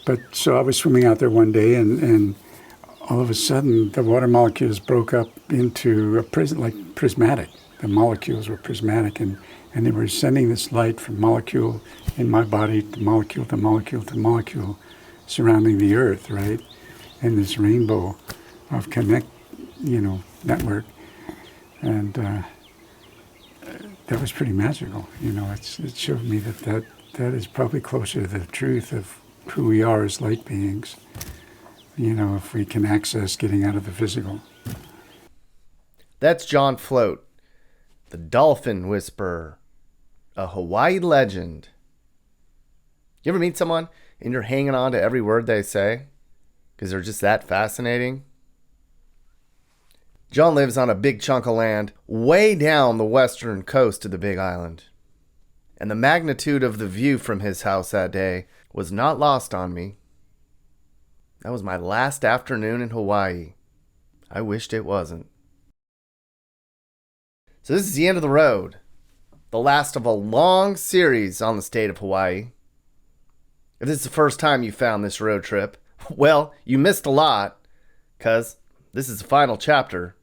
But so I was swimming out there one day, and all of a sudden the water molecules broke up into like prismatic. The molecules were prismatic, and they were sending this light from molecule in my body to molecule to molecule to molecule surrounding the Earth, right? And this rainbow of network. And that was pretty magical. It showed me that is probably closer to the truth of who we are as light beings, if we can access getting out of the physical. That's John Float, the dolphin whisperer, a Hawaii legend. You ever meet someone and you're hanging on to every word they say because they're just that fascinating? John lives on a big chunk of land way down the western coast of the Big Island. And the magnitude of the view from his house that day was not lost on me. That was my last afternoon in Hawaii. I wished it wasn't. So this is the end of the road. The last of a long series on the state of Hawaii. If this is the first time you found this road trip, well, you missed a lot, because this is the final chapter.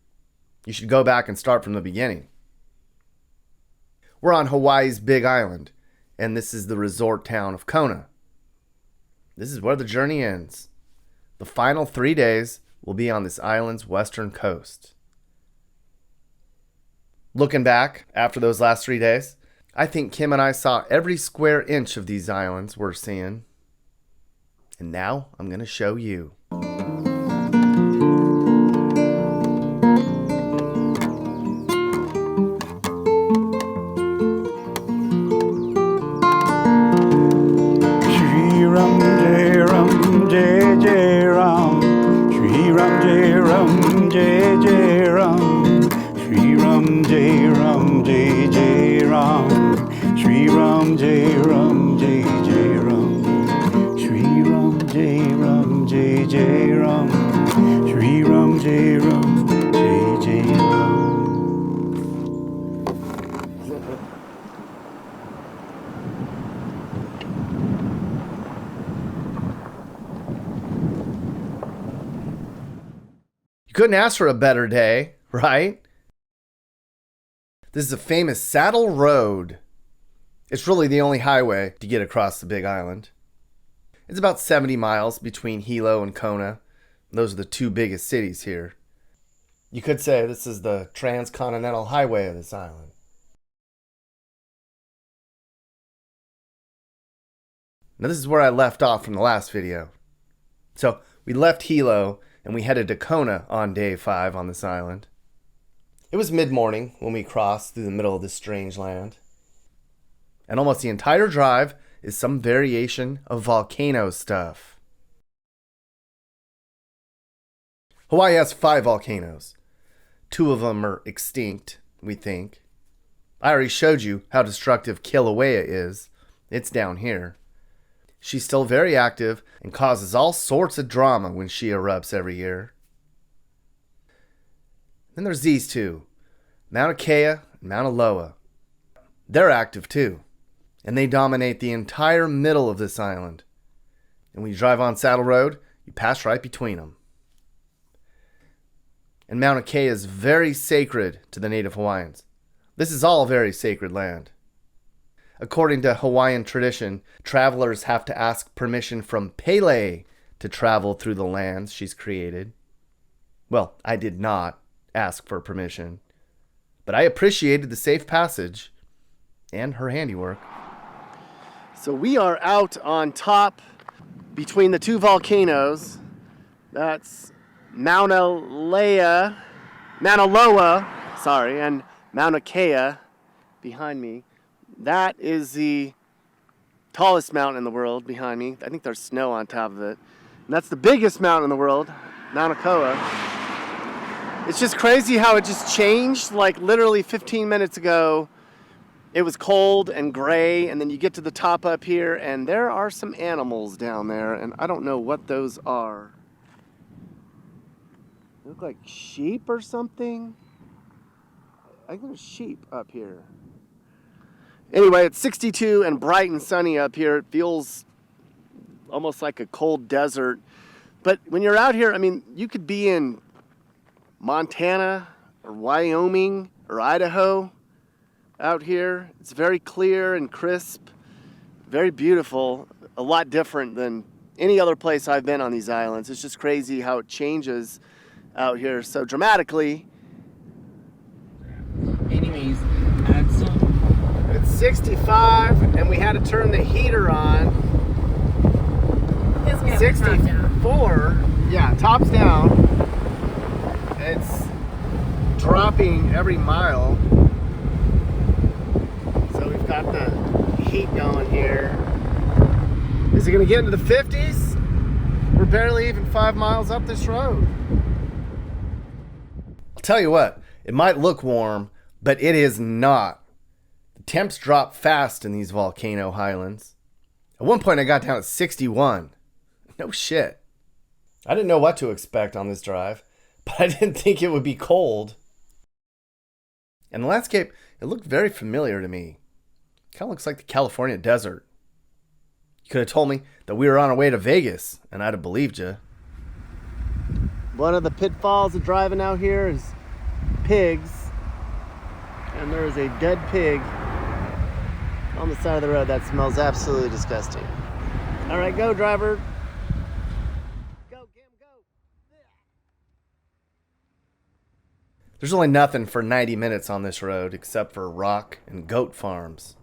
You should go back and start from the beginning. We're on Hawaii's Big Island, and this is the resort town of Kona. This is where the journey ends. The final 3 days will be on this island's western coast. Looking back after those last 3 days, I think Kim and I saw every square inch of these islands we're seeing. And now I'm going to show you. You couldn't ask for a better day, right? This is a famous saddle road. It's really the only highway to get across the Big Island. It's about 70 miles between Hilo and Kona. Those are the two biggest cities here. You could say this is the transcontinental highway of this island. Now this is where I left off from the last video. So we left Hilo and we headed to Kona on day 5 on this island. It was mid-morning when we crossed through the middle of this strange land. And almost the entire drive is some variation of volcano stuff. Hawaii has 5 volcanoes. 2 of them are extinct, we think. I already showed you how destructive KIleaua is. It's down here. She's still very active and causes all sorts of drama when she erupts every year. Then there's these 2, Mauna Kea and Mauna Loa. They're active too, and they dominate the entire middle of this island. And when you drive on Saddle Road, you pass right between them. And Mauna Kea is very sacred to the native Hawaiians. This is all very sacred land. According to Hawaiian tradition, travelers have to ask permission from Pele to travel through the lands she's created. Well, I did not ask for permission, but I appreciated the safe passage and her handiwork. So we are out on top between the 2 volcanoes. That's Mauna Loa, and Mauna Kea behind me. That is the tallest mountain in the world behind me. I think there's snow on top of it. And that's the biggest mountain in the world, Mauna Kea. It's just crazy how it just changed. Like literally 15 minutes ago, it was cold and gray, and then you get to the top up here, and there are some animals down there, and I don't know what those are. They look like sheep or something. I think there's sheep up here. Anyway, it's 62 and bright and sunny up here. It feels almost like a cold desert. But when you're out here, I mean, you could be in Montana or Wyoming or Idaho out here. It's very clear and crisp, very beautiful, a lot different than any other place I've been on these islands. It's just crazy how it changes out here so dramatically. Anyways, it's 65 and we had to turn the heater on. 64, yeah, tops down. It's dropping every mile. So we've got the heat going here. Is it gonna get into the 50s? We're barely even 5 miles up this road. I'll tell you what, it might look warm, but it is not. The temps drop fast in these volcano highlands. At one point I got down at 61. No shit. I didn't know what to expect on this drive, but I didn't think it would be cold. And the landscape, it looked very familiar to me. Kind of looks like the California desert. You could have told me that we were on our way to Vegas, and I'd have believed you. One of the pitfalls of driving out here is pigs. And there is a dead pig on the side of the road that smells absolutely disgusting. All right, go, driver. Go, Kim, go. There's only nothing for 90 minutes on this road except for rock and goat farms.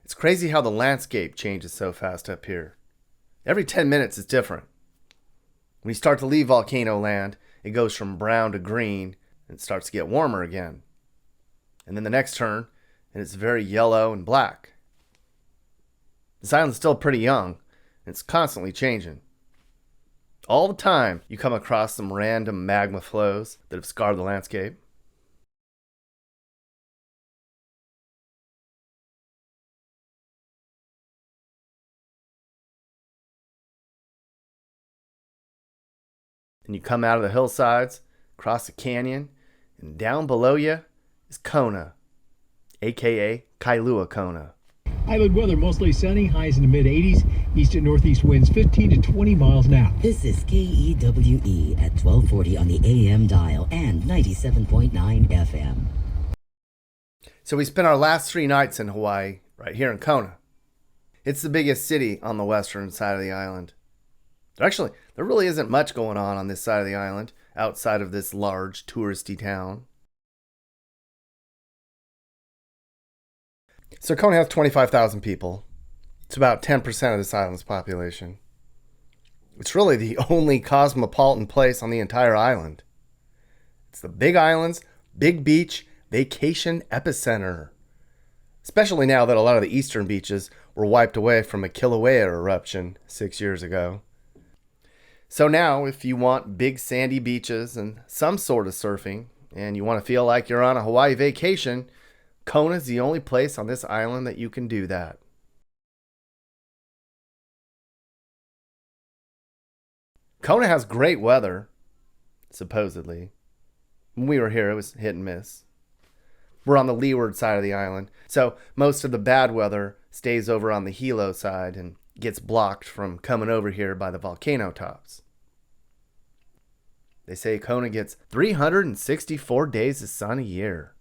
It's crazy how the landscape changes so fast up here. Every 10 minutes is different. When you start to leave volcano land, it goes from brown to green and it starts to get warmer again. And then the next turn, and it's very yellow and black. This island's still pretty young, and it's constantly changing. All the time, you come across some random magma flows that have scarred the landscape. And you come out of the hillsides, across the canyon, and down below you is Kona, aka KIleaua Kona. Island weather mostly sunny, highs in the mid 80s, east and northeast winds 15 to 20 miles an hour. This is KEWE at 1240 on the AM dial and 97.9 FM. So we spent our last 3 nights in Hawaii, right here in Kona. It's the biggest city on the western side of the island. Actually, there really isn't much going on this side of the island outside of this large touristy town. So Kona has 25,000 people. It's about 10% of this island's population. It's really the only cosmopolitan place on the entire island. It's the big island's big beach vacation epicenter. Especially now that a lot of the eastern beaches were wiped away from a KIleaua eruption 6 years ago. So now, if you want big sandy beaches and some sort of surfing, and you want to feel like you're on a Hawaii vacation, Kona's the only place on this island that you can do that. Kona has great weather, supposedly. When we were here, it was hit and miss. We're on the leeward side of the island, so most of the bad weather stays over on the Hilo side and gets blocked from coming over here by the volcano tops. They say Kona gets 364 days of sun a year.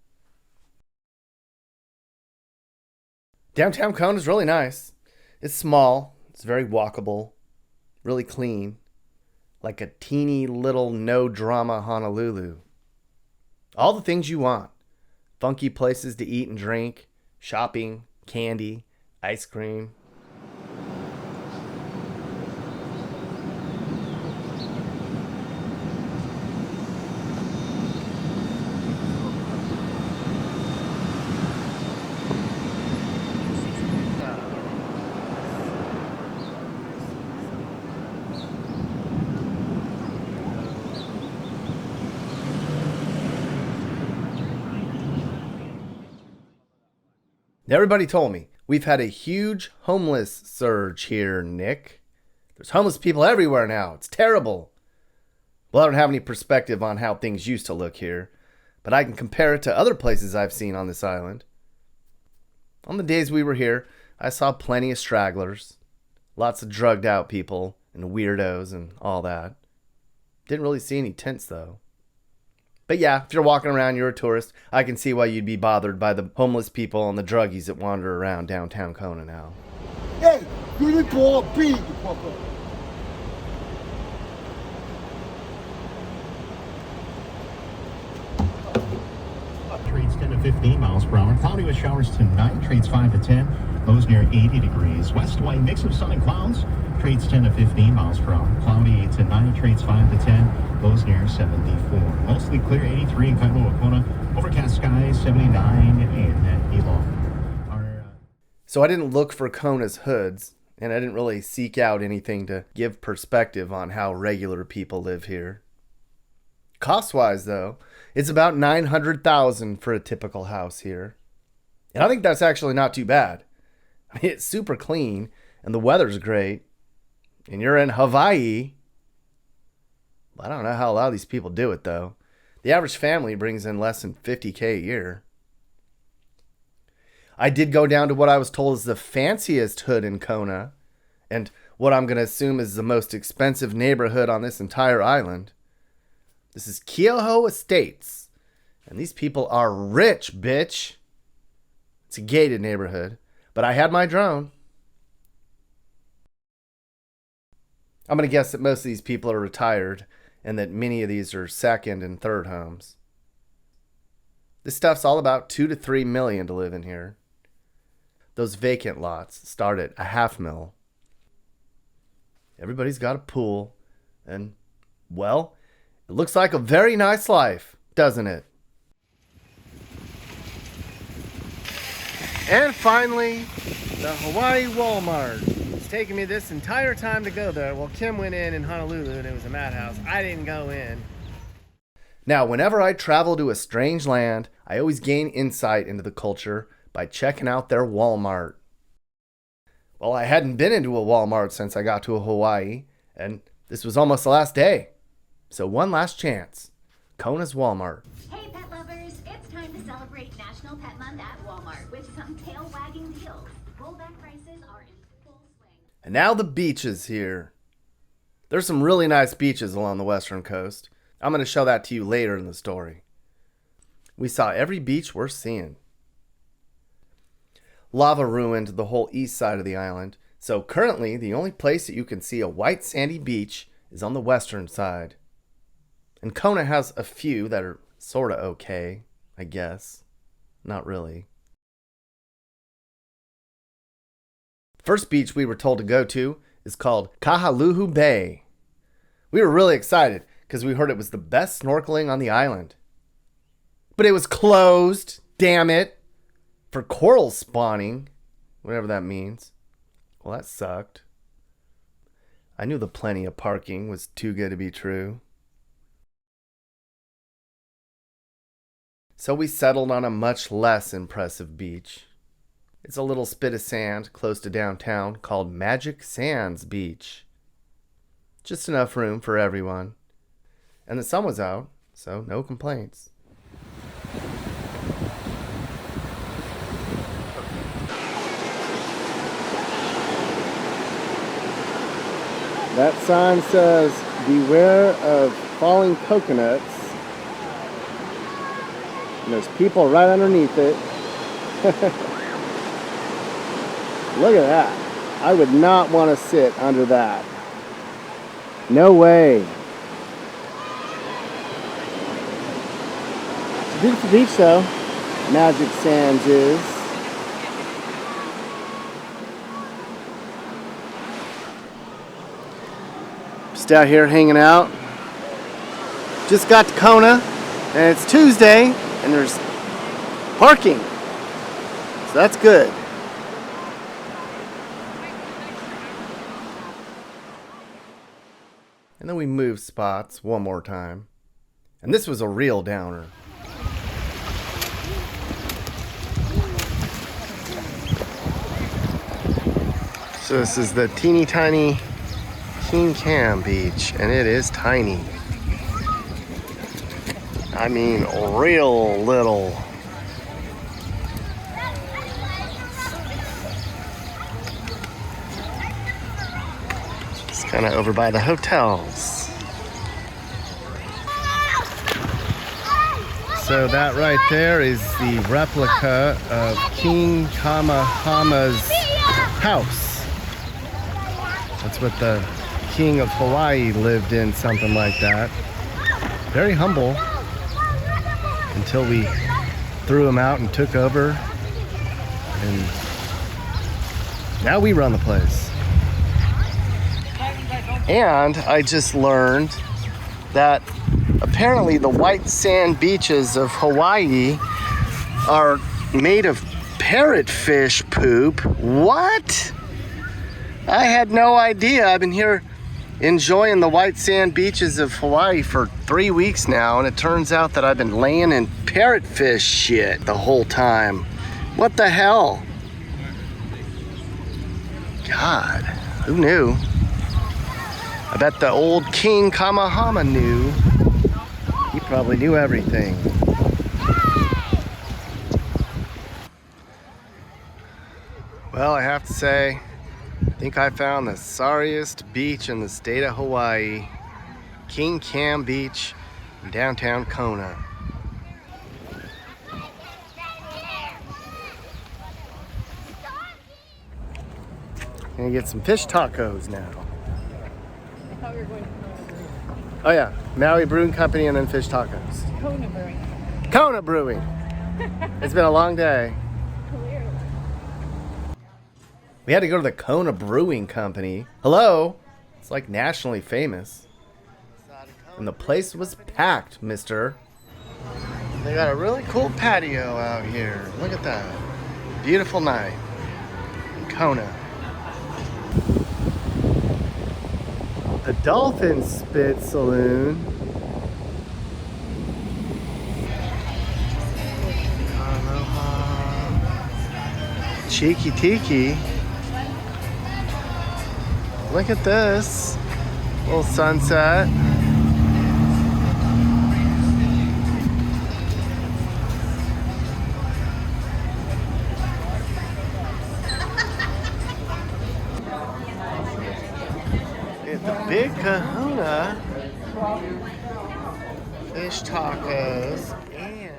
Downtown Kona is really nice. It's small, it's very walkable, really clean, like a teeny little no-drama Honolulu. All the things you want. Funky places to eat and drink, shopping, candy, ice cream. Everybody told me we've had a huge homeless surge here, Nick. There's homeless people everywhere now. It's terrible. Well, I don't have any perspective on how things used to look here, but I can compare it to other places I've seen on this island. On the days we were here, I saw plenty of stragglers, lots of drugged out people and weirdos and all that. Didn't really see any tents though. But yeah, if you're walking around, you're a tourist, I can see why you'd be bothered by the homeless people and the druggies that wander around downtown Kona now. Hey, you need to be proper. Trades 10 to 15 miles per hour. Cloudy with showers tonight. Trades 5 to 10. Lows near 80 degrees. West wind mix of sun and clouds. Trades 10 to 15 miles per hour. Cloudy tonight. Trades 5 to 10. Lows near 74. Mostly clear 83 in KIleaua, Kona. Overcast skies 79 in Hilo. So I didn't look for Kona's hoods, and I didn't really seek out anything to give perspective on how regular people live here. Cost-wise, though, it's about $900,000 for a typical house here. And I think that's actually not too bad. I mean, it's super clean, and the weather's great. And you're in Hawaii. I don't know how a lot of these people do it, though. The average family brings in less than $50K a year. I did go down to what I was told is the fanciest hood in Kona, and what I'm going to assume is the most expensive neighborhood on this entire island. This is KIleaua Estates, and these people are rich, bitch. It's a gated neighborhood, but I had my drone. I'm going to guess that most of these people are retired, and that many of these are second and third homes. This stuff's all about $2 to $3 million to live in here. Those vacant lots start at $500,000. Everybody's got a pool, and, well, it looks like a very nice life, doesn't it? And finally, the Hawaii Walmart. It's taken me this entire time to go there. Well, Kim went in Honolulu and it was a madhouse. I didn't go in. Now, whenever I travel to a strange land, I always gain insight into the culture by checking out their Walmart. Well, I hadn't been into a Walmart since I got to Hawaii, and this was almost the last day. So one last chance. Kona's Walmart. Hey pet lovers, it's time to celebrate National Pet Month at Walmart with some tail-wagging deals. Rollback prices are in full swing. And now the beaches here. There's some really nice beaches along the western coast. I'm going to show that to you later in the story. We saw every beach worth seeing. Lava ruined the whole east side of the island, so currently the only place that you can see a white sandy beach is on the western side. And Kona has a few that are sorta okay, I guess. Not really. First beach we were told to go to is called KIleaua Bay. We were really excited because we heard it was the best snorkeling on the island. But it was closed, damn it, for coral spawning, whatever that means. Well, that sucked. I knew the plenty of parking was too good to be true. So we settled on a much less impressive beach. It's a little spit of sand close to downtown called Magic Sands Beach. Just enough room for everyone. And the sun was out, so no complaints. That sign says, "Beware of falling coconuts." And there's people right underneath it. Look at that. I would not want to sit under that. No way. It's a beautiful beach though. Magic Sands is. Just out here hanging out. Just got to Kona and it's Tuesday and there's parking. So that's good. And then we moved spots one more time. And this was a real downer. So this is the teeny tiny King Cam Beach, and it is tiny. I mean, real little. Kind of over by the hotels. So that right there is the replica of King Kamehameha's house. That's what the King of Hawaii lived in, something like that. Very humble until we threw him out and took over. And now we run the place. And I just learned that apparently the white sand beaches of Hawaii are made of parrotfish poop. What? I had no idea. I've been here enjoying the white sand beaches of Hawaii for 3 weeks now, and it turns out that I've been laying in parrotfish shit the whole time. What the hell? God, who knew? I bet the old King Kamehameha knew. He probably knew everything. Well, I have to say, I think I found the sorriest beach in the state of Hawaii. King Cam Beach in downtown Kona. Gonna get some fish tacos now. I thought we were going to Kona Brewing. Oh yeah, Maui Brewing Company and then fish tacos. Kona Brewing. Kona Brewing. It's been a long day. Clearly. We had to go to the Kona Brewing Company. Hello? It's like nationally famous. And the place was packed, mister. They got a really cool patio out here. Look at that. Beautiful night in Kona. The Dolphin Spit Saloon. Aloha. Cheeky Tiki. Look at this. Little sunset. At the Big Kahuna. Fish tacos. And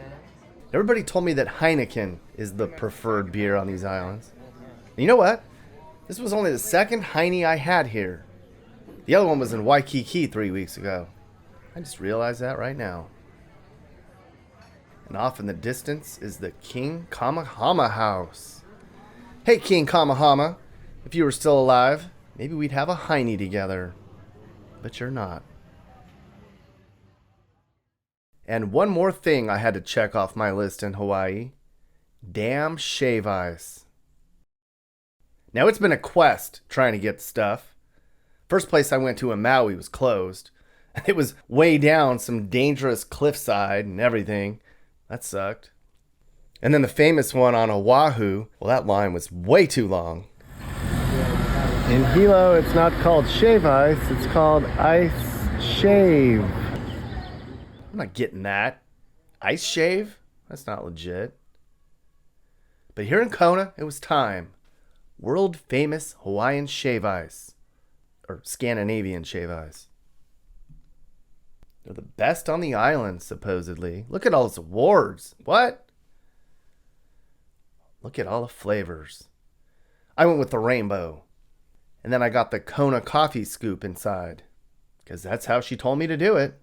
everybody told me that Heineken is the preferred beer on these islands. And you know what? This was only the second Heine I had here. The other one was in Waikiki 3 weeks ago. I just realized that right now. And off in the distance is the King Kamehameha house. Hey, King Kamehameha, if you were still alive, maybe we'd have a Heine together. But you're not. And one more thing I had to check off my list in Hawaii. Damn shave ice. Now, it's been a quest trying to get stuff. First place I went to in Maui was closed. It was way down some dangerous cliffside and everything. That sucked. And then the famous one on Oahu, well, that line was way too long. In Hilo, it's not called shave ice, it's called ice shave. I'm not getting that. Ice shave? That's not legit. But here in Kona, it was time. World famous Hawaiian shave ice. Or Scandinavian shave ice. They're the best on the island, supposedly. Look at all those awards. What? Look at all the flavors. I went with the rainbow. And then I got the Kona coffee scoop inside. Because that's how she told me to do it.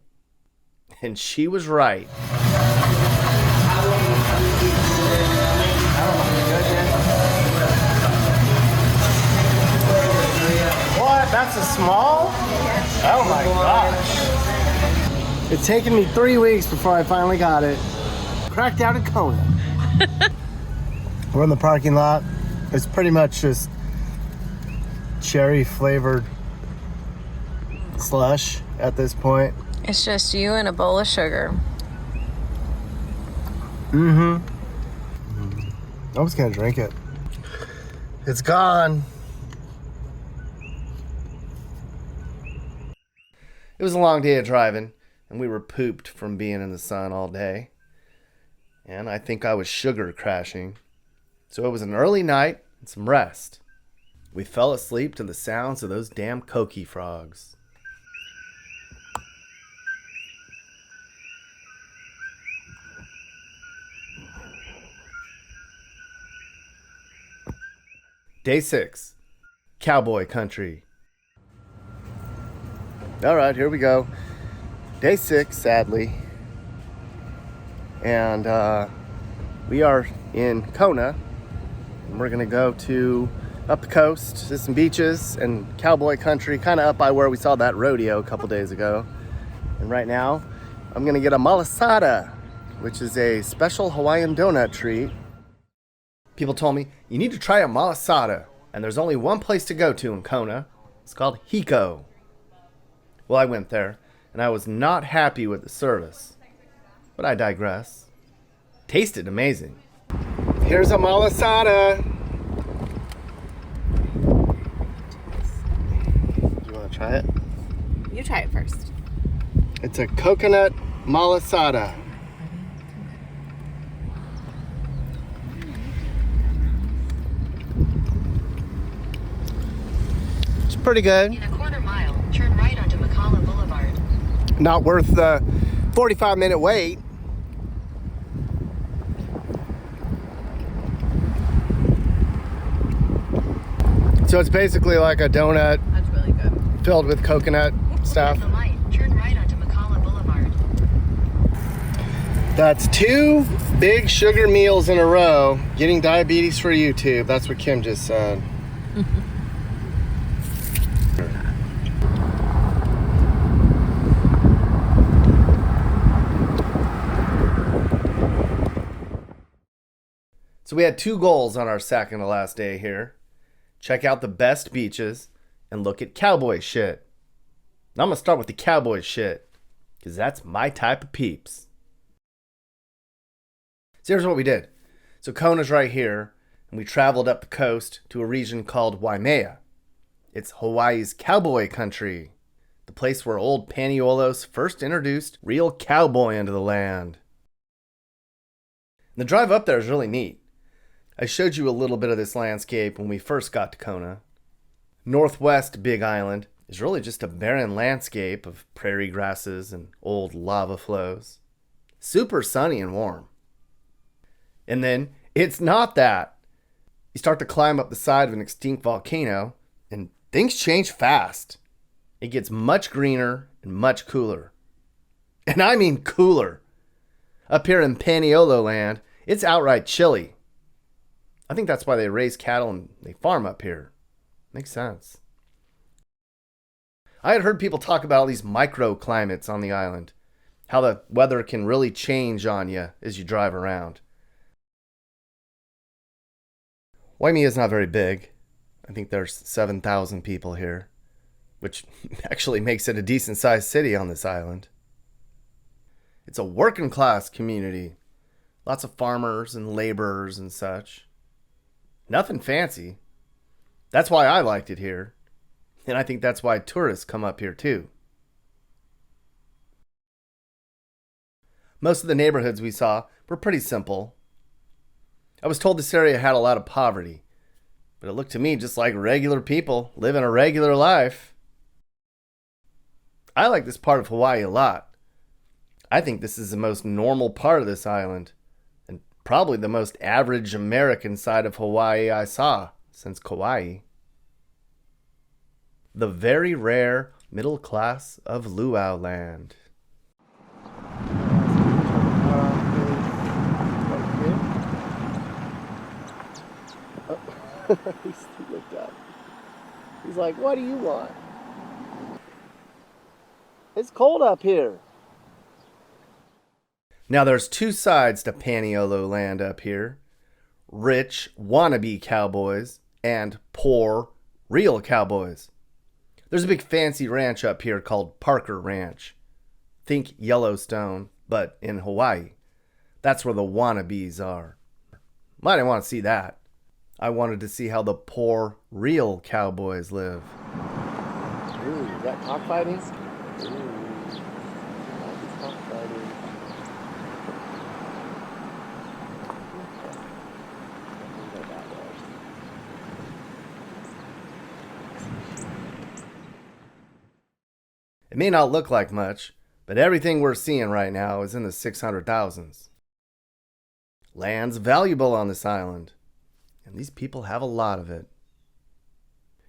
And she was right. What? That's a small? Oh my gosh. It's taken me 3 weeks before I finally got it. Cracked out in Kona. We're in the parking lot. It's pretty much just cherry flavored slush at this point. It's just you and a bowl of sugar. I was gonna drink it. It's gone. It was a long day of driving, and we were pooped from being in the sun all day. And I think I was sugar crashing. So it was an early night and some rest. We fell asleep to the sounds of those damn koki frogs. Day 6, Cowboy Country. Alright, here we go. Day 6, sadly. And we are in Kona. And we're going to go to up the coast to some beaches and cowboy country, kind of up by where we saw that rodeo a couple days ago. And right now, I'm going to get a malasada, which is a special Hawaiian donut treat. People told me, you need to try a malasada. And there's only one place to go to in Kona. It's called Hilo. Well, I went there, and I was not happy with the service. But I digress. Tasted amazing. Here's a malasada. You want to try it? You try it first. It's a coconut malasada. It's pretty good. In a quarter mile, turn right onto Makala Boulevard. Not worth the 45-minute wait. So it's basically like a donut. That's really good. Filled with coconut stuff. The light, turn right onto Makala Boulevard. That's 2 big sugar meals in a row. Getting diabetes for YouTube. That's what Kim just said. So we had 2 goals on our second to last day here. Check out the best beaches and look at cowboy shit. Now I'm going to start with the cowboy shit, because that's my type of peeps. So here's what we did. So Kona's right here, and we traveled up the coast to a region called Waimea. It's Hawaii's cowboy country, the place where old Paniolo's first introduced real cowboy into the land. And the drive up there is really neat. I showed you a little bit of this landscape when we first got to Kona. Northwest Big Island is really just a barren landscape of prairie grasses and old lava flows. Super sunny and warm. And then it's not that. You start to climb up the side of an extinct volcano and things change fast. It gets much greener and much cooler. And I mean cooler. Up here in Paniolo land, it's outright chilly. I think that's why they raise cattle and they farm up here. Makes sense. I had heard people talk about all these microclimates on the island. How the weather can really change on you as you drive around. Waimea is not very big. I think there's 7,000 people here, which actually makes it a decent sized city on this island. It's a working class community. Lots of farmers and laborers and such. Nothing fancy. That's why I liked it here. And I think that's why tourists come up here too. Most of the neighborhoods we saw were pretty simple. I was told this area had a lot of poverty, but it looked to me just like regular people living a regular life. I like this part of Hawaii a lot. I think this is the most normal part of this island. Probably the most average American side of Hawaii I saw since Kauai. The very rare middle class of luau land. He looked up. He's like, what do you want? It's cold up here. Now there's 2 sides to Paniolo land up here. Rich, wannabe cowboys and poor, real cowboys. There's a big fancy ranch up here called Parker Ranch. Think Yellowstone, but in Hawaii. That's where the wannabes are. I didn't want to see that. I wanted to see how the poor, real cowboys live. Ooh, is that cockfighting? Ooh, cockfighting. It may not look like much, but everything we're seeing right now is in the 600,000s. Land's valuable on this island, and these people have a lot of it.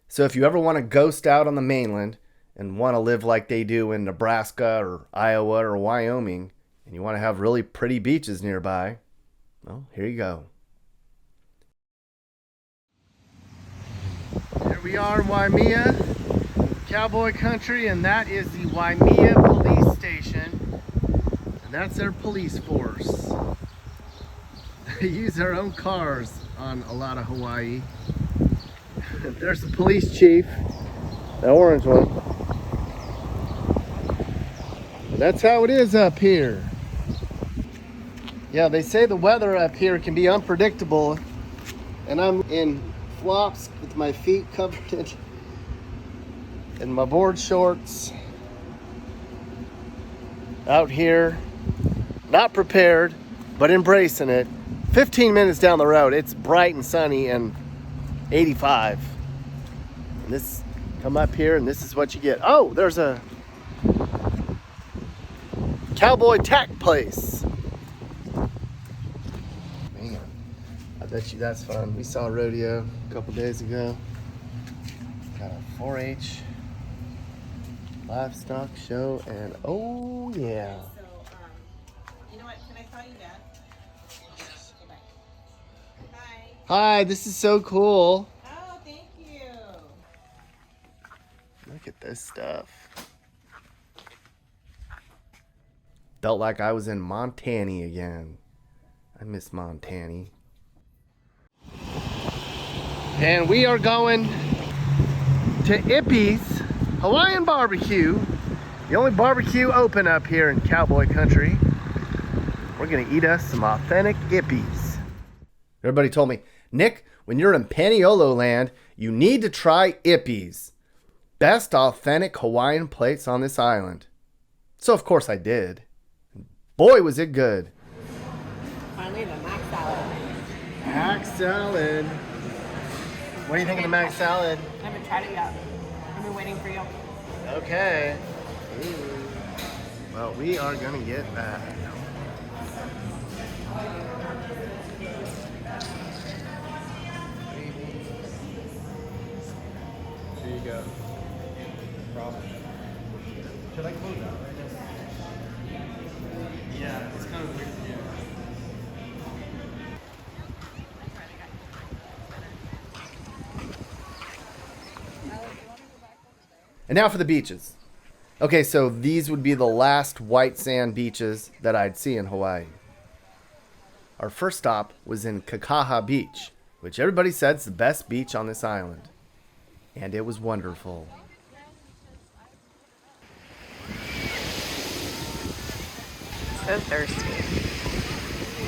So if you ever want to ghost out on the mainland and want to live like they do in Nebraska or Iowa or Wyoming, and you want to have really pretty beaches nearby, well, here you go. Here we are in Waimea, Cowboy country, and that is the Waimea police station, and that's their police force. They use their own cars on a lot of Hawaii. There's the police chief, the orange one. And that's how it is up here. Yeah, they say the weather up here can be unpredictable, and I'm in flops with my feet covered in my board shorts out here, not prepared but embracing it. 15 minutes down the road, it's bright and sunny and 85. And this, come up here and this is what you get. Oh, there's a Cowboy tack place. Man, I bet you that's fun. We saw a rodeo a couple days ago. Got a 4-H livestock show, and oh yeah. So, you know what? Can I call you back? Okay, bye. Bye. Hi, this is so cool. Oh, thank you. Look at this stuff. Felt like I was in Montana again. I miss Montana. And we are going to Ippy's Hawaiian barbecue. The only barbecue open up here in Cowboy country. We're gonna eat us some authentic Ippy's. Everybody told me, Nick, when you're in Paniolo land, you need to try Ippy's. Best authentic Hawaiian plates on this island. So of course I did. Boy, was it good. Finally, the mac salad. Mac salad. What do you think of the mac salad? I haven't tried it yet. I've been waiting for you. Okay. Ooh. Well, we are gonna get that. Here you go. Problem. Should I close that right now? Yeah, it's kind of weird. Yeah. And now for the beaches. Okay, so these would be the last white sand beaches that I'd see in Hawaii. Our first stop was in Kakaha Beach, which everybody said is the best beach on this island. And it was wonderful. So thirsty.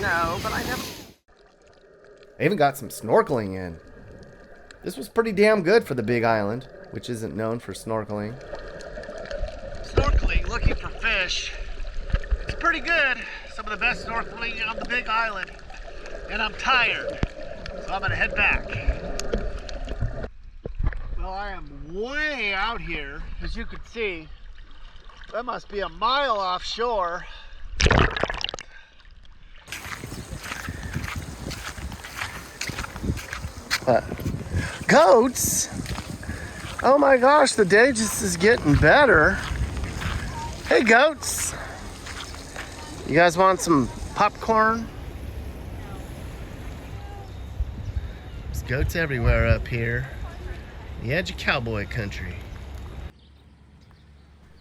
No, but I never. I even got some snorkeling in. This was pretty damn good for the Big Island, which isn't known for snorkeling. Snorkeling, looking for fish. It's pretty good. Some of the best snorkeling on the Big Island. And I'm tired, so I'm gonna head back. Well, I am way out here, as you can see. That must be a mile offshore. Goats? Oh my gosh, the day just is getting better. Hey goats, you guys want some popcorn? There's goats everywhere up here. The edge of Cowboy country.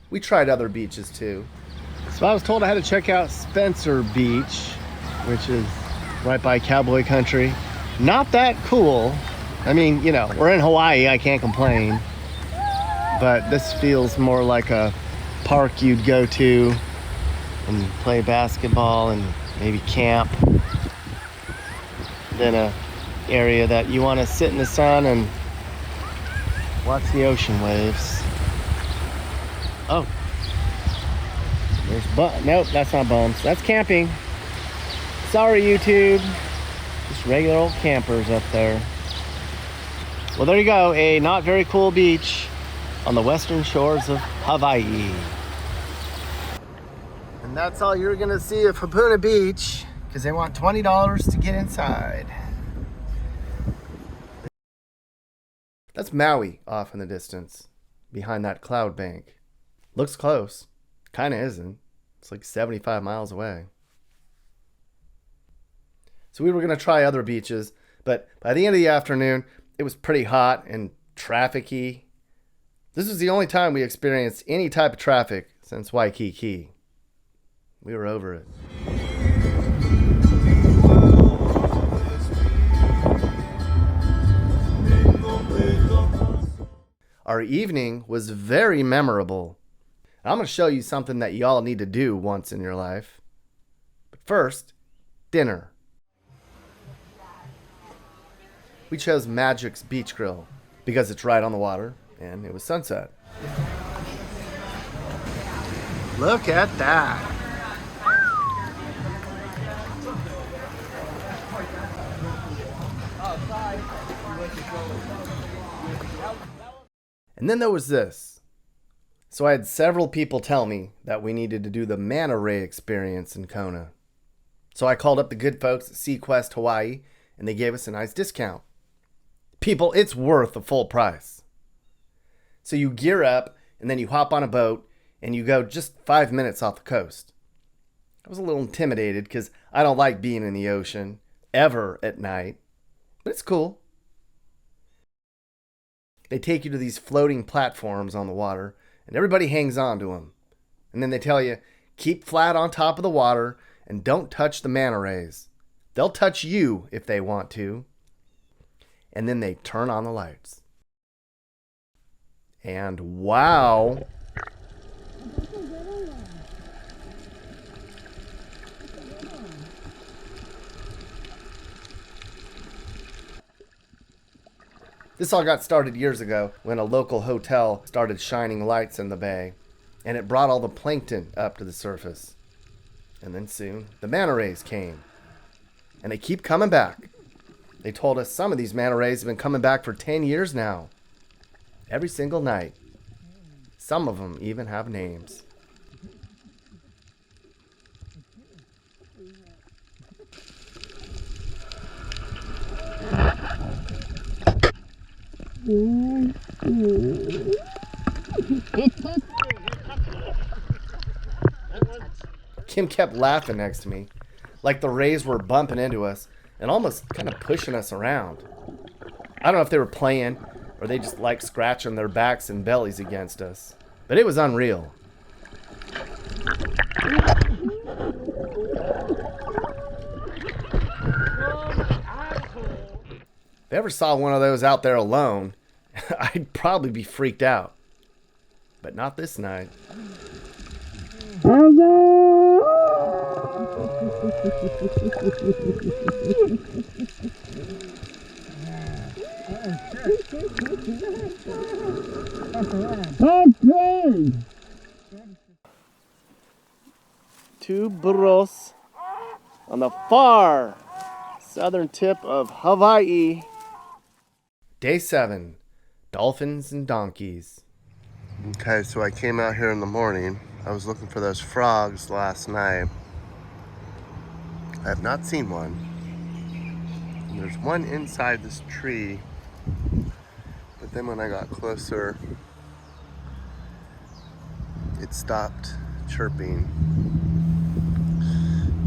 We tried other beaches too. So I was told I had to check out Spencer Beach, which is right by Cowboy country. Not that cool. I mean, you know, we're in Hawaii, I can't complain. But this feels more like a park you'd go to and play basketball and maybe camp than a area that you want to sit in the sun and watch the ocean waves. Oh, there's nope, that's not bums. That's camping. Sorry, YouTube. Just regular old campers up there. Well, there you go. A not very cool beach on the western shores of Hawaii. And that's all you're gonna see of Hapuna Beach, because they want $20 to get inside. That's Maui off in the distance, behind that cloud bank. Looks close, kinda isn't. It's like 75 miles away. So we were gonna try other beaches, but by the end of the afternoon, it was pretty hot and traffic-y. This was the only time we experienced any type of traffic since Waikiki. We were over it. Our evening was very memorable. I'm going to show you something that y'all need to do once in your life. But first, dinner. We chose Magic's Beach Grill because it's right on the water and it was sunset. Look at that. And then there was this. So I had several people tell me that we needed to do the manta ray experience in Kona. So I called up the good folks at SeaQuest Hawaii and they gave us a nice discount. People, it's worth the full price. So you gear up and then you hop on a boat and you go just 5 minutes off the coast. I was a little intimidated because I don't like being in the ocean ever at night, but it's cool. They take you to these floating platforms on the water and everybody hangs on to them. And then they tell you, keep flat on top of the water and don't touch the manta rays. They'll touch you if they want to. And then they turn on the lights. And wow. This all got started years ago when a local hotel started shining lights in the bay, and it brought all the plankton up to the surface. And then soon, the manta rays came. And they keep coming back. They told us some of these manta rays have been coming back for 10 years now. Every single night. Some of them even have names. Kim kept laughing next to me, like the rays were bumping into us and almost kind of pushing us around. I don't know if they were playing or they just liked scratching their backs and bellies against us, but it was unreal. If I ever saw one of those out there alone, I'd probably be freaked out. But not this night. Two burros on the far southern tip of Hawaii. Day 7, dolphins and donkeys. Okay, so I came out here in the morning. I was looking for those frogs last night. I have not seen one. And there's one inside this tree. But then when I got closer, it stopped chirping.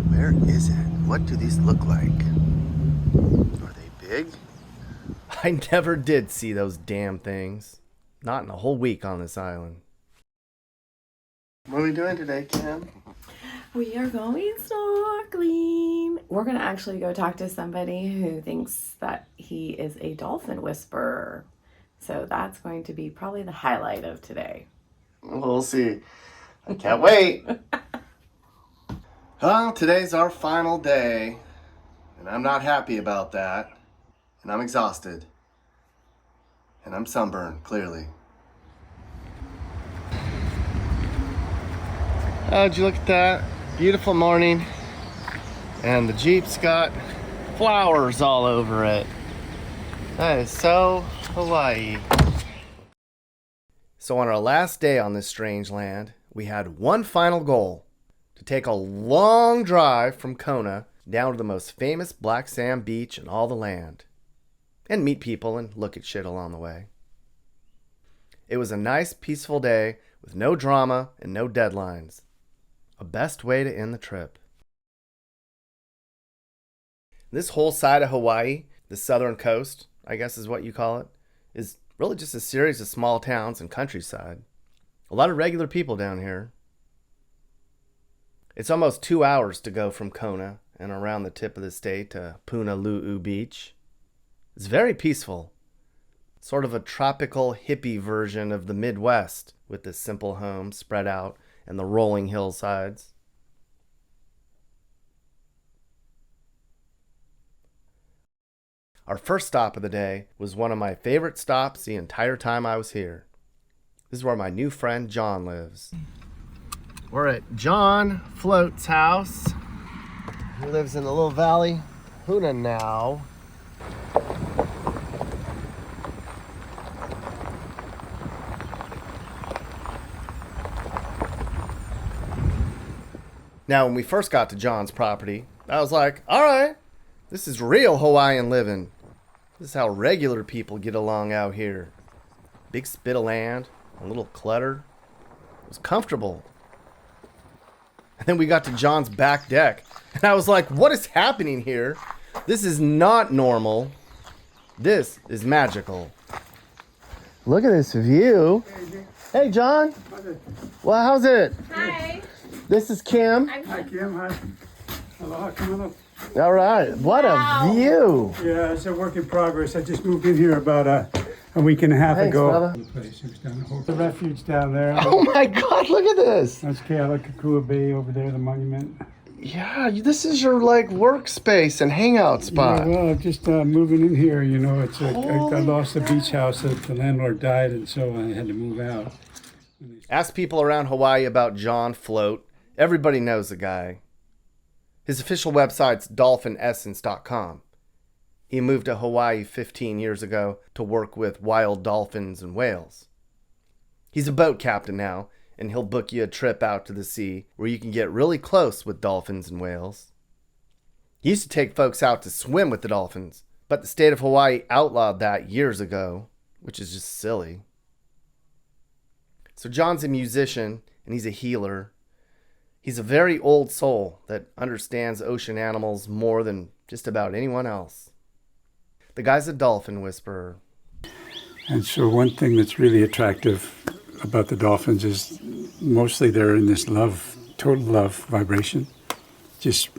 Where is it? What do these look like? Are they big? I never did see those damn things. Not in a whole week on this island. What are we doing today, Kim? We are going snorkeling. We're going to actually go talk to somebody who thinks that he is a dolphin whisperer. So that's going to be probably the highlight of today. We'll see. I can't wait. Well, today's our final day, and I'm not happy about that. And I'm exhausted. And I'm sunburned, clearly. Oh, did you look at that? Beautiful morning. And the Jeep's got flowers all over it. That is so Hawaii. So on our last day on this strange land, we had one final goal: to take a long drive from Kona down to the most famous black sand beach in all the land, and meet people and look at shit along the way. It was a nice, peaceful day with no drama and no deadlines. A best way to end the trip. This whole side of Hawaii, the southern coast, I guess is what you call it, is really just a series of small towns and countryside. A lot of regular people down here. It's almost 2 hours to go from Kona and around the tip of the state to Punaluu Beach. It's very peaceful. Sort of a tropical hippie version of the Midwest, with the simple homes spread out and the rolling hillsides. Our first stop of the day was one of my favorite stops the entire time I was here. This is where my new friend John lives. We're at John Float's house. He lives in the little valley, Huna now. Now, when we first got to John's property, I was like, all right, this is real Hawaiian living. This is how regular people get along out here. Big spit of land, a little clutter. It was comfortable. And then we got to John's back deck, and I was like, what is happening here? This is not normal. This is magical. Look at this view. Hey, John. Well, how's it? Hi. This is Kim. Hi, Kim. Hi. Aloha. Come on up. All right. What a view. Yeah, it's a work in progress. I just moved in here about a week and a half Thanks, ago. brother. The refuge down there. Oh my God, look at this. That's KIleaua Bay over there, the monument. Yeah, this is your like workspace and hangout spot. Yeah, well, just moving in here, you know, I lost the beach house. The landlord died, and so I had to move out. Ask people around Hawaii about John Float. Everybody knows the guy. His official website's dolphinessence.com. He moved to Hawaii 15 years ago to work with wild dolphins and whales. He's a boat captain now, and he'll book you a trip out to the sea where you can get really close with dolphins and whales. He used to take folks out to swim with the dolphins, but the state of Hawaii outlawed that years ago, which is just silly. So John's a musician, and he's a healer. He's a very old soul that understands ocean animals more than just about anyone else. The guy's a dolphin whisperer. And so one thing that's really attractive about the dolphins is mostly they're in this love, total love vibration. Just,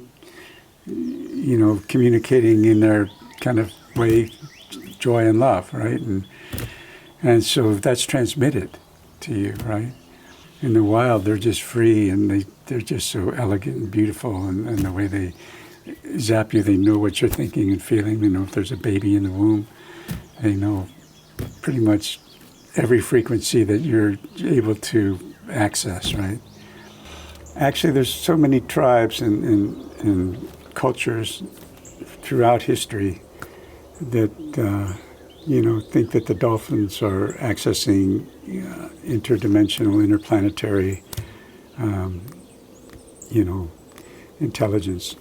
you know, communicating in their kind of way, joy and love, right? And so that's transmitted to you, right? In the wild, they're just free, and they're just so elegant and beautiful, and the way they zap you, they know what you're thinking and feeling. They know if there's a baby in the womb. They know pretty much every frequency that you're able to access, right? Actually, there's so many tribes and cultures throughout history that you know, think that the dolphins are accessing interdimensional, interplanetary, you know, intelligence.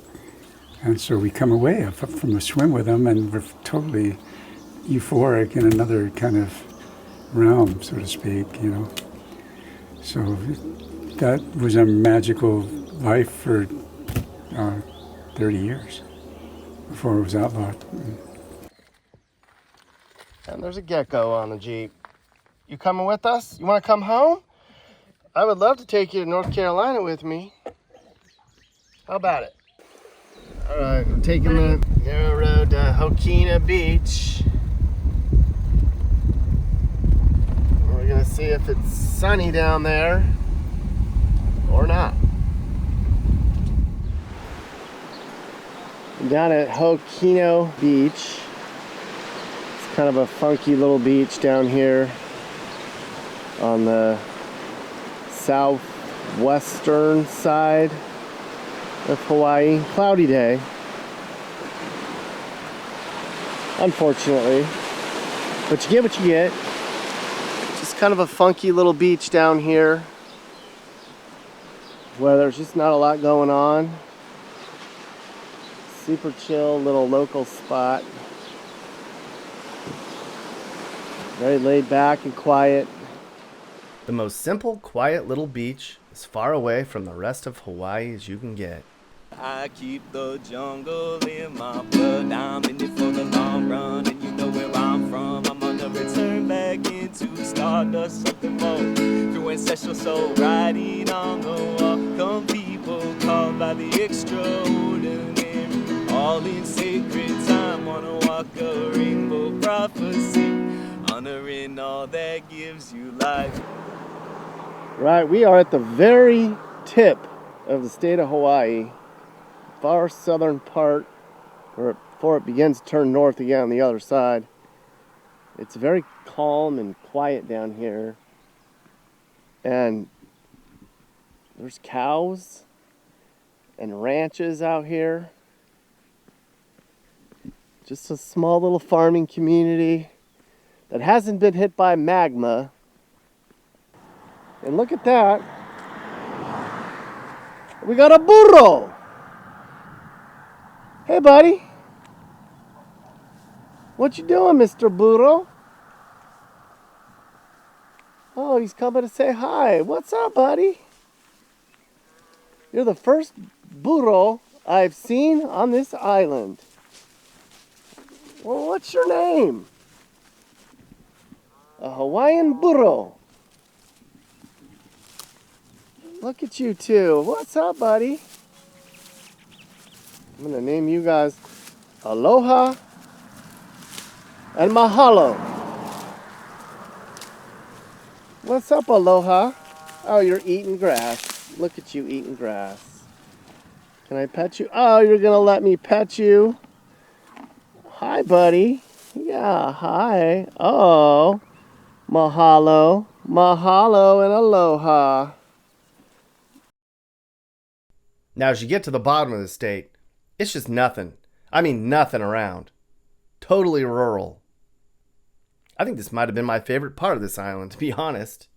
And so we come away from a swim with them, and we're totally euphoric in another kind of realm, so to speak, you know. So that was a magical life for 30 years before it was outlawed. And there's a gecko on the Jeep. You coming with us? You want to come home? I would love to take you to North Carolina with me. How about it? All right, we're taking the narrow road to Hokina Beach. We're gonna see if it's sunny down there or not. Down at Hokina Beach. Kind of a funky little beach down here on the southwestern side of Hawaii. Cloudy day, unfortunately, but you get what you get. Just kind of a funky little beach down here where there's just not a lot going on. Super chill little local spot. Very laid back and quiet. The most simple, quiet little beach as far away from the rest of Hawaii as you can get. I keep the jungle in my blood. I'm in it for the long run, and you know where I'm from. I'm on the return back into stardust, something more through ancestral soul, riding on the wall. Come people called by the extraordinary, all in sacred time. Wanna walk a rainbow prophecy, honoring all that gives you life. Right, we are at the very tip of the state of Hawaii. Far southern part, or before it begins to turn north again on the other side. It's very calm and quiet down here. And there's cows and ranches out here. Just a small little farming community that hasn't been hit by magma. And look at that. We got a burro. Hey, buddy. What you doing, Mr. Burro? Oh, he's coming to say hi. What's up, buddy? You're the first burro I've seen on this island. Well, what's your name? A Hawaiian burro. Look at you two. What's up, buddy? I'm going to name you guys Aloha and Mahalo. What's up, Aloha? Oh, you're eating grass. Look at you eating grass. Can I pet you? Oh, you're going to let me pet you? Hi, buddy. Yeah, hi. Oh, mahalo. Mahalo and aloha. Now, as you get to the bottom of the state, it's just nothing. I mean, nothing around. Totally rural. I think this might have been my favorite part of this island, to be honest.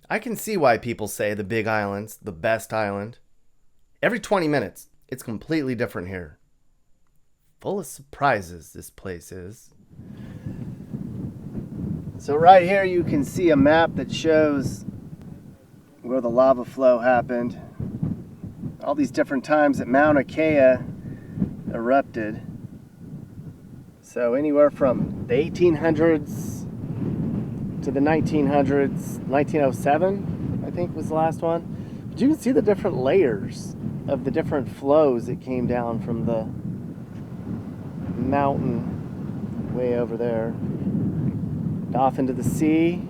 I can see why people say the Big Island's the best island. Every 20 minutes, it's completely different here. Full of surprises, this place is. So right here you can see a map that shows where the lava flow happened. All these different times that Mauna Kea erupted. So anywhere from the 1800s to the 1900s, 1907 I think was the last one. But you can see the different layers of the different flows that came down from the mountain way over there off into the sea.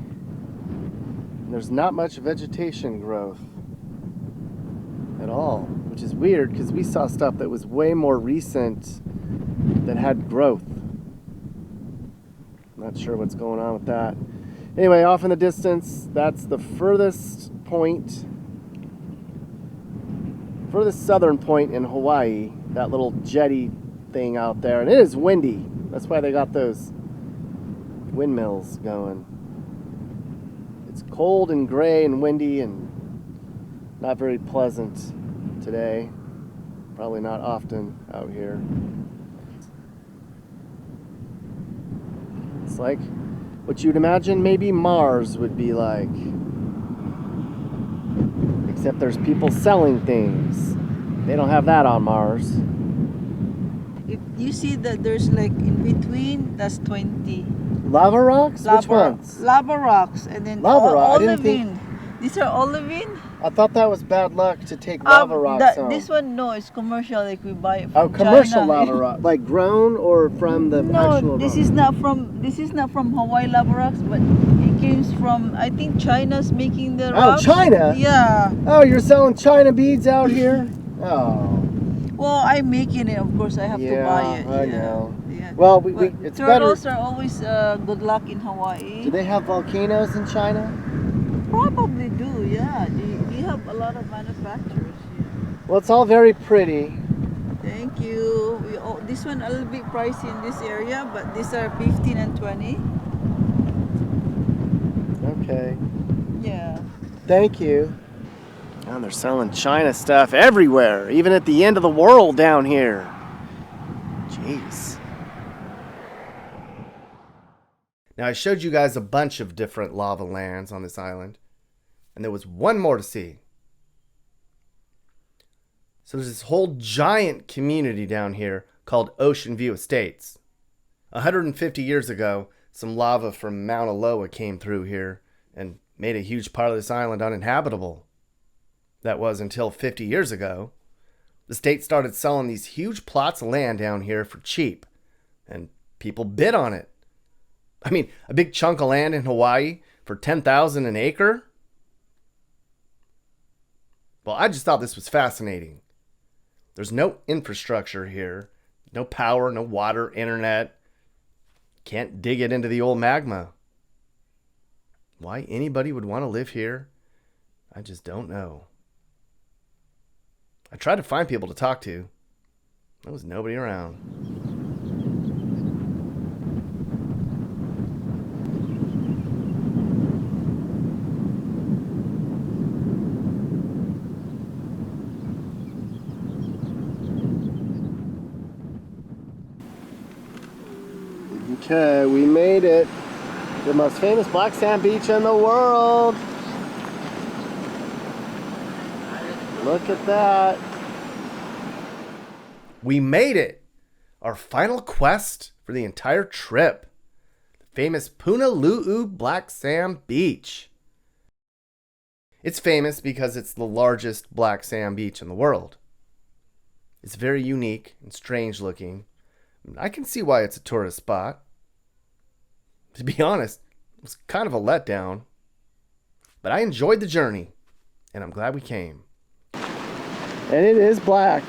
And there's not much vegetation growth at all, which is weird because we saw stuff that was way more recent that had growth. Not sure what's going on with that. Anyway, off in the distance, that's the furthest southern point in Hawaii, that little jetty thing out there. And it is windy. That's why they got those windmills going. It's cold and gray and windy and not very pleasant today. Probably not often out here. It's like what you'd imagine maybe Mars would be like. Except there's people selling things. They don't have that on Mars. If you see that there's like in between, that's 20. Lava rocks? Which ones? Lava rocks. And then lava rock. olivine. These are olivine. I thought that was bad luck to take lava rocks home. This one, no, it's commercial. Like we buy it from commercial China. lava rock, like grown or from the actual. No, this is not from Hawaii lava rocks, but it comes from, I think China's making the rocks. Oh, China? Yeah. Oh, you're selling China beads out here? Oh. Well, I'm making it. Of course, I have to buy it. I know. Yeah. Well, it's turtles better. are always good luck in Hawaii. Do they have volcanoes in China? Probably do, yeah. They have a lot of manufacturers. Yeah. Well, it's all very pretty. Thank you. This one a little bit pricey in this area, but these are 15 and 20. Thank you. And they're selling China stuff everywhere, even at the end of the world down here. Jeez. Now, I showed you guys a bunch of different lava lands on this island, and there was one more to see. So there's this whole giant community down here called Ocean View Estates. 150 years ago, some lava from Mauna Loa came through here and made a huge part of this island uninhabitable. That was until 50 years ago. The state started selling these huge plots of land down here for cheap, and people bid on it. I mean, a big chunk of land in Hawaii for $10,000 an acre? Well, I just thought this was fascinating. There's no infrastructure here. No power, no water, internet. Can't dig it into the old magma. Why anybody would want to live here, I just don't know. I tried to find people to talk to. There was nobody around. Okay, we made it. The most famous black sand beach in the world. Look at that. We made it. Our final quest for the entire trip. The famous Punaluu Black Sand Beach. It's famous because it's the largest black sand beach in the world. It's very unique and strange looking. I can see why it's a tourist spot. To be honest, it was kind of a letdown. But I enjoyed the journey, and I'm glad we came. And it is black.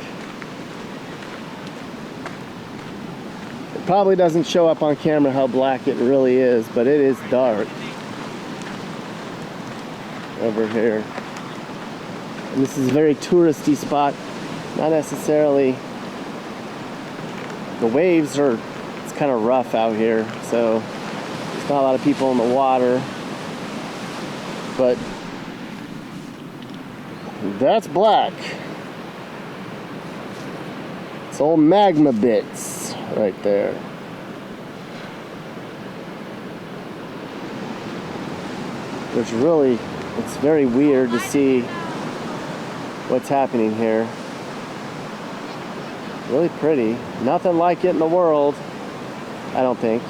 It probably doesn't show up on camera how black it really is, but it is dark over here. And this is a very touristy spot. Not necessarily. The waves are, it's kind of rough out here, so there's not a lot of people in the water. But that's black. It's old magma bits right there. Which really, it's very weird to see what's happening here. Really pretty. Nothing like it in the world, I don't think.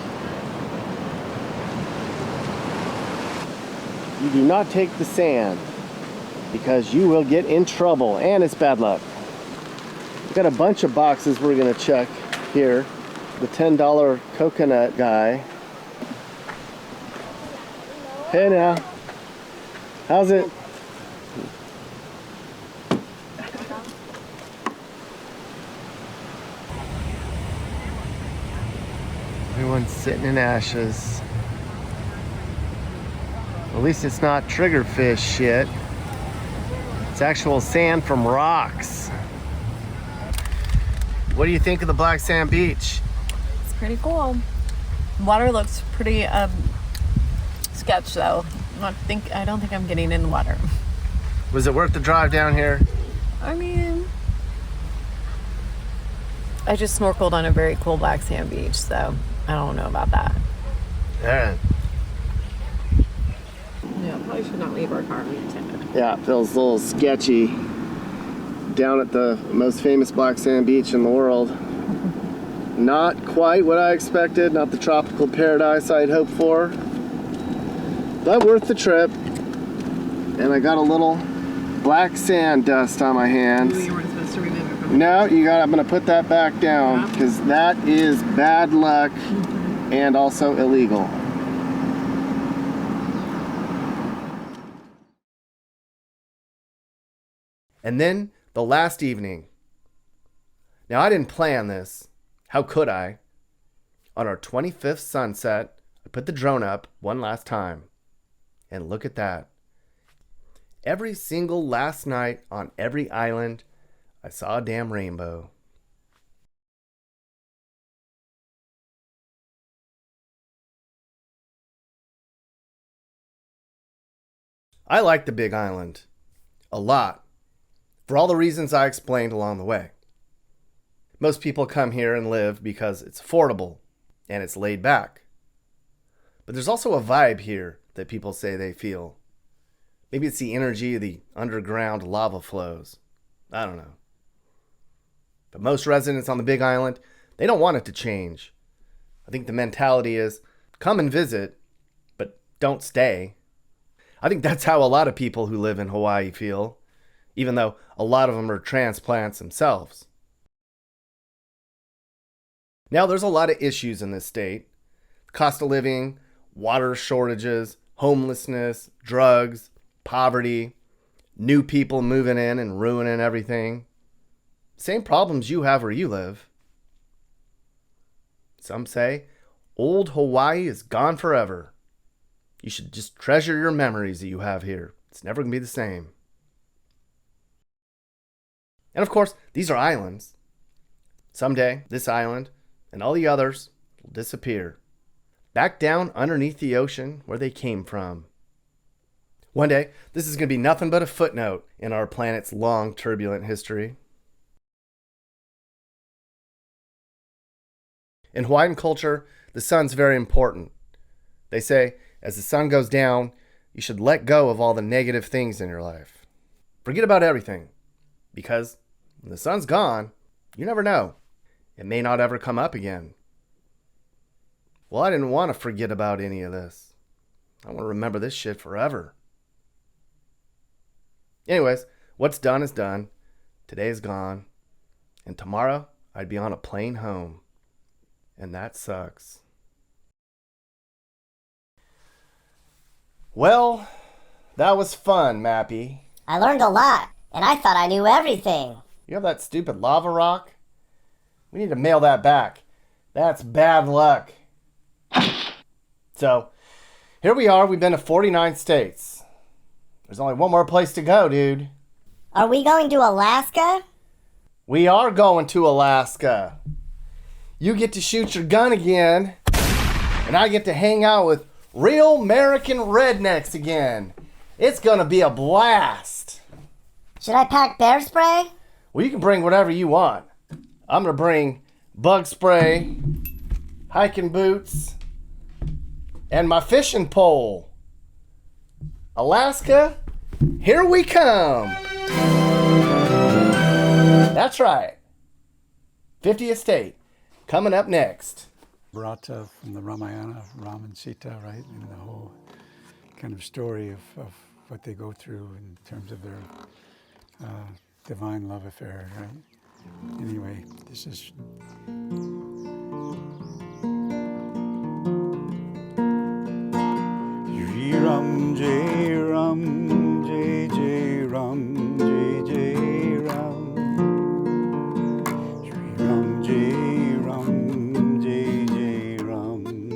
You do not take the sand because you will get in trouble and it's bad luck. We've got a bunch of boxes we're gonna check here. The $10 coconut guy. Hey now, how's it? Everyone's sitting in ashes. At least it's not triggerfish shit. It's actual sand from rocks. What do you think of the black sand beach? It's pretty cool. Water looks pretty sketch though. I don't think I'm getting in the water. Was it worth the drive down here? I mean, I just snorkeled on a very cool black sand beach, so I don't know about that. Yeah. Yeah, probably should not leave our car unattended. Yeah, it feels a little sketchy down at the most famous black sand beach in the world. Not quite what I expected, not the tropical paradise I'd hoped for, but worth the trip. And I got a little black sand dust on my hands. You weren't supposed to remove it from No, I'm gonna put that back down because that is bad luck and also illegal. And then the last evening. Now, I didn't plan this. How could I? On our 25th sunset, I put the drone up one last time. And look at that. Every single last night on every island, I saw a damn rainbow. I like the Big Island a lot, for all the reasons I explained along the way. Most people come here and live because it's affordable and it's laid back. But there's also a vibe here that people say they feel. Maybe it's the energy of the underground lava flows. I don't know. But most residents on the Big Island, they don't want it to change. I think the mentality is, come and visit, but don't stay. I think that's how a lot of people who live in Hawaii feel, even though a lot of them are transplants themselves. Now, there's a lot of issues in this state. Cost of living, water shortages, homelessness, drugs, poverty, new people moving in and ruining everything. Same problems you have where you live. Some say old Hawaii is gone forever. You should just treasure your memories that you have here. It's never going to be the same. And of course, these are islands. Someday, this island and all the others will disappear, back down underneath the ocean where they came from. One day, this is going to be nothing but a footnote in our planet's long, turbulent history. In Hawaiian culture, the sun's very important. They say, as the sun goes down, you should let go of all the negative things in your life. Forget about everything, because when the sun's gone, you never know. It may not ever come up again. Well, I didn't want to forget about any of this. I want to remember this shit forever. Anyways, what's done is done. Today is gone. And tomorrow, I'd be on a plane home. And that sucks. Well, that was fun, Mappy. I learned a lot, and I thought I knew everything. You have that stupid lava rock? We need to mail that back. That's bad luck. So, here we are. We've been to 49 states. There's only one more place to go, dude. Are we going to Alaska? We are going to Alaska. You get to shoot your gun again, and I get to hang out with real American rednecks again. It's gonna be a blast. Should I pack bear spray? Well, you can bring whatever you want. I'm gonna bring bug spray, hiking boots, and my fishing pole. Alaska, here we come. That's right. 50th state, coming up next. Brata from the Ramayana, Ram and Sita, right? And the whole kind of story of what they go through in terms of their divine love affair, right? Anyway, this is... Shri Ram Jai Ram Jai Jai Ram Jai Jai Ram Shri Ram Jai Ram Jai Jai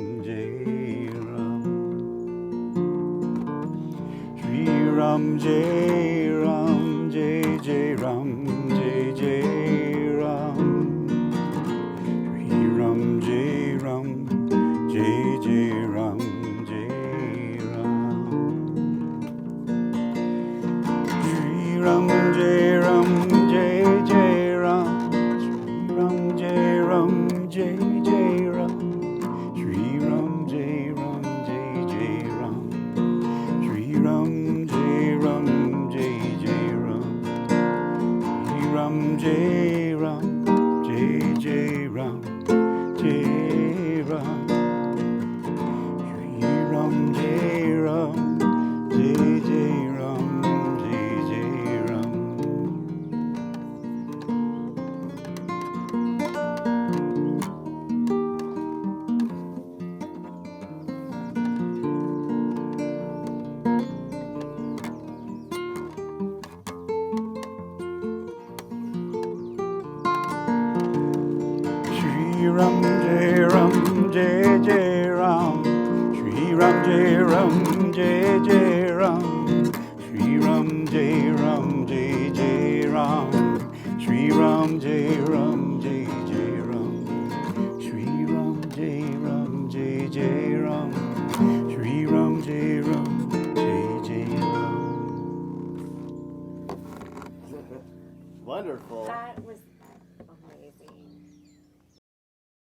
Ram Jai Ram Shri Ram Jai Ram Jai Jai Ram Jai Jai Ram Shri Ram Jai Ram Jai Jai Ram Ram Jai Ram Jai Jai Ram Shri Ram Jai Ram Jai Jai Ram Shri Ram Jai Ram Jai Jai Ram Shri Ram Jai Ram Jai Jai Ram Shri Ram Jai Ram Jai Jai Ram Jai Ram Shri Ram Jai Ram Jai Jai Ram. Shri Ram Jai Ram Jai Jai Ram Shri Ram Jai Ram Jai Jai Ram Shri Ram Jai Ram Jai Jai Ram Shri Ram Jai Ram Jai Jai Ram Shri Ram Jai Ram Jai Jai Ram Shri Ram Jai Ram Jai Jai Ram Wonderful. That was